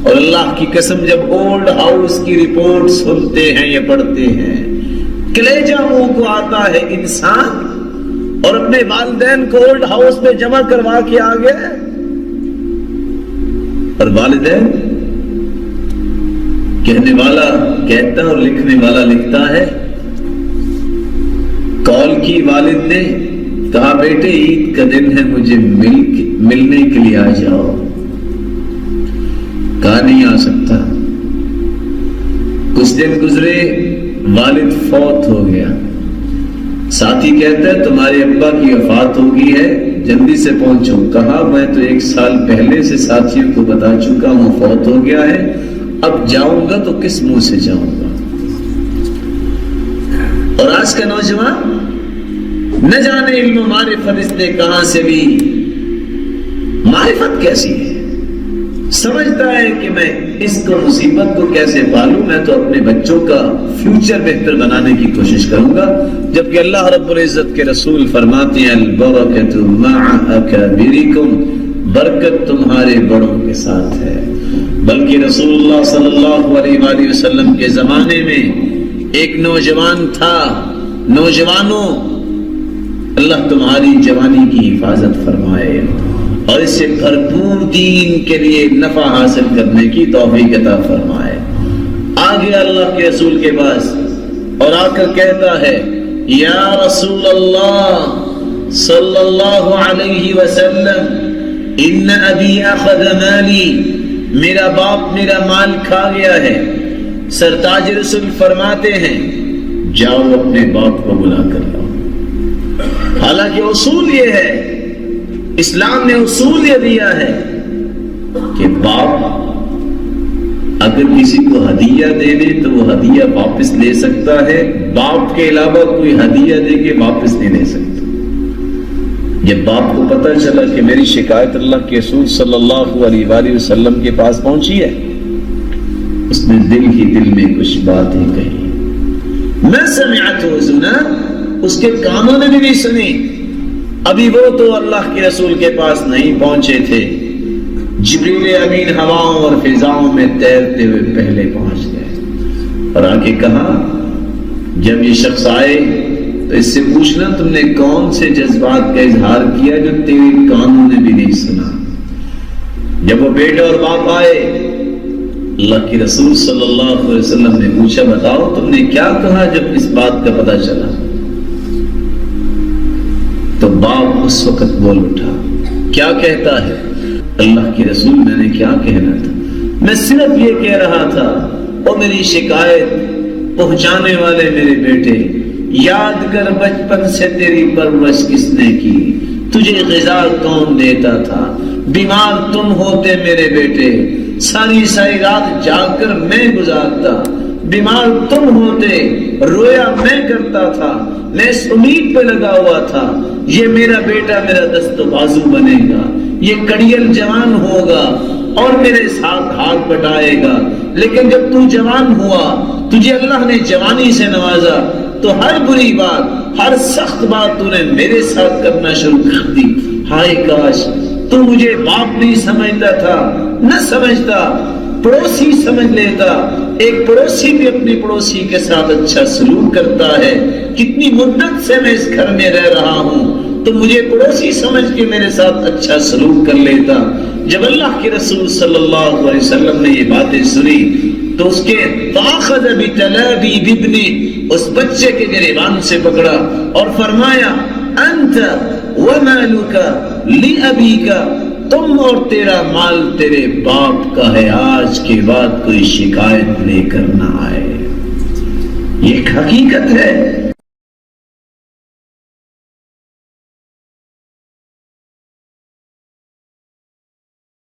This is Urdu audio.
اور اللہ کی قسم جب اولڈ ہاؤس کی رپورٹ سنتے ہیں یا پڑھتے ہیں کلیجہ منہ کو آتا ہے انسان، اور اپنے والدین کو اولڈ ہاؤس میں جمع کروا کے آ گئے، اور والدین کہنے والا کہتا اور لکھنے والا لکھتا ہے، کال کی والد نے کہا بیٹے عید کا دن ہے مجھے ملنے کے لیے آ جاؤ، کہا نہیں آ سکتا۔ کچھ دن گزرے والد فوت ہو گیا، ساتھی کہتا ہے تمہارے ابا کی وفات ہو گئی ہے جلدی سے پہنچو، کہا میں تو 1 سال پہلے سے ساتھیوں کو بتا چکا ہوں فوت ہو گیا ہے، اب جاؤں گا تو کس منہ سے جاؤں گا۔ اور آج کا نوجوان نہ جانے علم و معرفت اس نے کہاں سے بھی، معرفت کیسی ہے، سمجھتا ہے کہ میں اس کو مصیبت کو کیسے پالوں، میں تو اپنے بچوں کا فیوچر بہتر بنانے کی کوشش کروں گا، جبکہ اللہ رب العزت کے رسول فرماتے ہیں البرکۃ مع اکابرکم، برکت تمہارے بڑوں کے ساتھ ہے۔ بلکہ رسول اللہ صلی اللہ علیہ وآلہ وسلم کے زمانے میں ایک نوجوان تھا، نوجوانوں اللہ تمہاری جوانی کی حفاظت فرمائے اور اس سے بھرپور دین کے لیے نفع حاصل کرنے کی توفیق عطا فرمائے۔ آگے اللہ کے رسول کے پاس اور آ کر کہتا ہے یا رسول اللہ صلی اللہ علیہ وسلم ان ابی اخذ مالی، میرا باپ میرا مال کھا گیا ہے۔ سرتاج رسول فرماتے ہیں جاؤ اپنے باپ کو بلا کر لاؤ۔ حالانکہ اصول یہ ہے، اسلام نے اصول یہ دیا ہے کہ باپ اگر کسی کو ہدیہ دے دے تو وہ ہدیہ واپس لے سکتا ہے، باپ کے علاوہ کوئی ہدیہ دے کے واپس نہیں لے سکتا۔ جب باپ کو پتہ چلا کہ میری شکایت اللہ کے رسول صلی اللہ علیہ وآلہ وسلم کے پاس پہنچی ہے، اس نے دل ہی دل میں کچھ باتیں کہی، میں سمعت زنا، اس کے کانوں نے بھی نہیں سنی۔ ابھی وہ تو اللہ کے رسول کے پاس نہیں پہنچے تھے، جبریل امین ہواؤں اور فضاؤں میں تیرتے ہوئے پہلے پہنچ گئے اور آ کے کہا جب یہ شخص آئے تو اس سے پوچھنا تم نے کون سے جذبات کا اظہار کیا جو تیرے کانوں نے بھی نہیں سنا۔ جب وہ بیٹے اور باپ آئے اللہ کے رسول صلی اللہ علیہ وسلم نے پوچھا بتاؤ تم نے کیا کہا جب اس بات کا پتہ چلا؟ تو باپ اس وقت بول اٹھا، کیا کہتا ہے؟ اللہ کے رسول میں نے کیا کہنا تھا، میں صرف یہ کہہ رہا تھا اور میری شکایت پہنچانے والے میرے بیٹے یاد کر بچپن سے تیری پرورش کس نے کی، تجھے غذا کون دیتا تھا، بیمار تم ہوتے میرے بیٹے، ساری ساری رات جاگ کر میں گزارتا، بیمار تم ہوتے رویا میں کرتا تھا، میں اس امید پہ لگا ہوا تھا یہ میرا بیٹا میرا دست و بازو بنے گا، یہ کڑیل جوان ہوگا اور میرے ساتھ ہاتھ بٹائے گا، لیکن جب تو جوان ہوا تجھے اللہ نے جوانی سے نوازا تو ہر بری بات ہر سخت بات تو نے میرے ساتھ کرنا شروع کر دی۔ ہائے کاش تو مجھے باپ نہیں سمجھتا تھا، نہ سمجھتا پڑوسی سمجھ لیتا۔ ایک پڑوسی بھی اپنی پڑوسی کے ساتھ اچھا سلوک کرتا ہے، کتنی مدت سے میں اس گھر میں رہ رہا ہوں تو مجھے پڑوسی سمجھ کے میرے ساتھ اچھا سلوک کر لیتا۔ جب اللہ کے رسول صلی اللہ علیہ وسلم نے یہ باتیں سنی تو اس کے فاخذ بتلابی بابنی، اس بچے کے گریبان سے پکڑا اور فرمایا انت ومالک لابیک، تم اور تیرا مال تیرے باپ کا ہے، آج کے بعد کوئی شکایت لے کر نہ آئے۔ یہ ایک حقیقت ہے